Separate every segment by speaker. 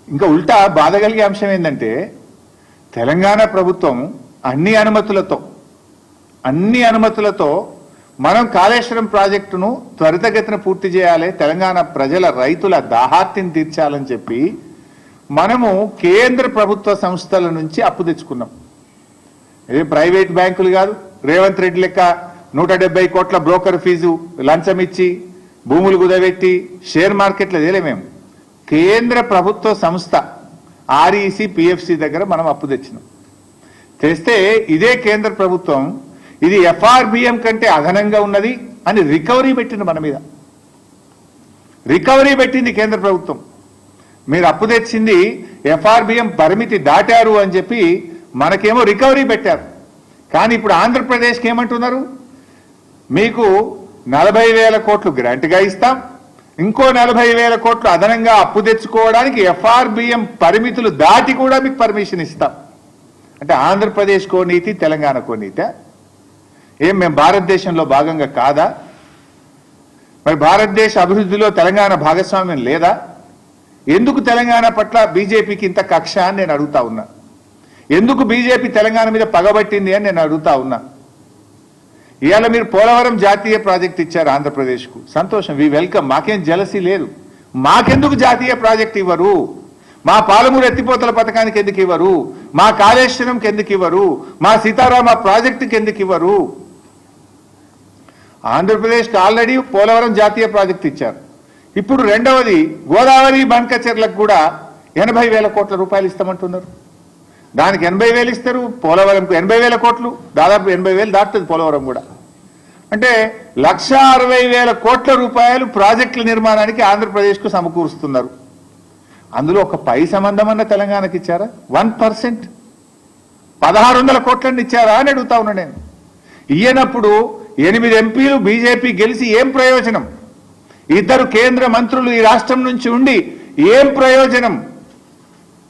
Speaker 1: ఇంకా ఉల్టా బాధ కలిగే అంశం ఏంటంటే తెలంగాణ ప్రభుత్వం అన్ని అనుమతులతో మనం కాళేశ్వరం ప్రాజెక్టును త్వరితగతిన పూర్తి చేయాలి, తెలంగాణ ప్రజల రైతుల దాహార్తిని తీర్చాలని చెప్పి మనము కేంద్ర ప్రభుత్వ సంస్థల నుంచి అప్పు తెచ్చుకున్నాం. ఇది ప్రైవేట్ బ్యాంకులు కాదు, రేవంత్ రెడ్డి లెక్క 170 కోట్ల బ్రోకర్ ఫీజు లంచం ఇచ్చి భూములు కుదబెట్టి షేర్ మార్కెట్లో తేలే మేము. కేంద్ర ప్రభుత్వ సంస్థ ఆర్ఈసి పిఎఫ్సి దగ్గర మనం అప్పు తెచ్చినాం. తెస్తే ఇదే కేంద్ర ప్రభుత్వం ఇది ఎఫ్ఆర్బిఎం కంటే అదనంగా ఉన్నది అని రికవరీ పెట్టింది, మన మీద రికవరీ పెట్టింది కేంద్ర ప్రభుత్వం. మీరు అప్పు తెచ్చింది ఎఫ్ఆర్బిఎం పరిమితి దాటారు అని చెప్పి మనకేమో రికవరీ పెట్టారు. కానీ ఇప్పుడు ఆంధ్రప్రదేశ్కి ఏమంటున్నారు, మీకు 40,000 కోట్లు గ్రాంట్గా ఇస్తాం, ఇంకో 40,000 కోట్లు అదనంగా అప్పు తెచ్చుకోవడానికి ఎఫ్ఆర్బిఎం పరిమితులు దాటి కూడా మీకు పర్మిషన్ ఇస్తాం. అంటే ఆంధ్రప్రదేశ్కో నీతి, తెలంగాణకో నీతి. ఏం మేము భారతదేశంలో భాగంగా కాదా? మరి భారతదేశ అభివృద్ధిలో తెలంగాణ భాగస్వామ్యం లేదా? ఎందుకు తెలంగాణ పట్ల బీజేపీకి ఇంత కక్ష అని నేను అడుగుతా ఉన్నా. ఎందుకు బీజేపీ తెలంగాణ మీద పగబట్టింది అని నేను అడుగుతా ఉన్నా. ఇవాళ మీరు పోలవరం జాతీయ ప్రాజెక్ట్ ఇచ్చారు ఆంధ్రప్రదేశ్కు, సంతోషం, వి వెల్కమ్. మాకేం జలసీ లేదు. మాకెందుకు జాతీయ ప్రాజెక్ట్ ఇవ్వరు? మా పాలమూరు ఎత్తిపోతల పథకానికి ఎందుకు ఇవ్వరు? మా కాళేశ్వరంకి ఎందుకు ఇవ్వరు? మా సీతారామ ప్రాజెక్టుకి ఎందుకు ఇవ్వరు? ఆంధ్రప్రదేశ్కి ఆల్రెడీ పోలవరం జాతీయ ప్రాజెక్ట్ ఇచ్చారు. ఇప్పుడు రెండవది గోదావరి బంకచెర్లకు కూడా 80,000 కోట్ల రూపాయలు ఇస్తామంటున్నారు. దానికి 80,000 ఇస్తారు, పోలవరంకు 80,000 కోట్లు, దాదాపు 80,000 దాటుతుంది పోలవరం కూడా. అంటే 1,60,000 కోట్ల రూపాయలు ప్రాజెక్టుల నిర్మాణానికి ఆంధ్రప్రదేశ్కు సమకూరుస్తున్నారు. అందులో ఒక పై సంబంధం అన్న తెలంగాణకి ఇచ్చారా? 1%, 1,600 కోట్లని ఇచ్చారా అని అడుగుతా ఉన్నా నేను. ఇయ్యనప్పుడు 8 ఎంపీలు బీజేపీ గెలిచి ఏం ప్రయోజనం? 2 కేంద్ర మంత్రులు ఈ రాష్ట్రం నుంచి ఉండి ఏం ప్రయోజనం?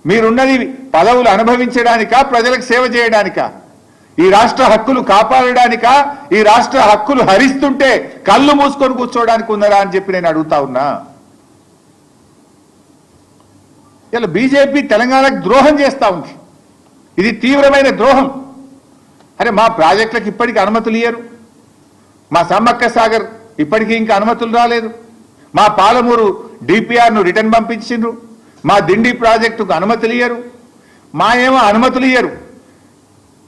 Speaker 1: మీరున్నది పదవులు అనుభవించడానికా, ప్రజలకు సేవ చేయడానికా? ఈ రాష్ట్ర హక్కులు కాపాడడానికా, ఈ రాష్ట్ర హక్కులు హరిస్తుంటే కళ్ళు మూసుకొని కూర్చోవడానికి ఉన్నారా అని చెప్పి నేను అడుగుతా ఉన్నా. ఇలా బీజేపీ తెలంగాణకు ద్రోహం చేస్తా ఉంది. ఇది తీవ్రమైన ద్రోహం. అరే మా ప్రాజెక్టులకు ఇప్పటికీ అనుమతులు ఇయ్యరు, మా సమ్మక్క సాగర్ ఇప్పటికీ ఇంకా అనుమతులు రాలేదు, మా పాలమూరు డిపిఆర్ను రిటర్న్ పంపించిండ్రు, మా దిండి ప్రాజెక్టుకు అనుమతులు ఇయ్యరు, మా ఏమో అనుమతులు ఇయ్యరు.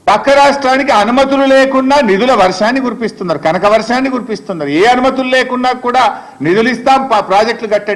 Speaker 1: పక్క రాష్ట్రానికి అనుమతులు లేకుండా నిధుల వర్షాన్ని కురిపిస్తున్నారు, కనక వర్షాన్ని కురిపిస్తున్నారు. ఏ అనుమతులు లేకున్నా కూడా నిధులు ఇస్తాం, ప్రాజెక్టులు కట్టండి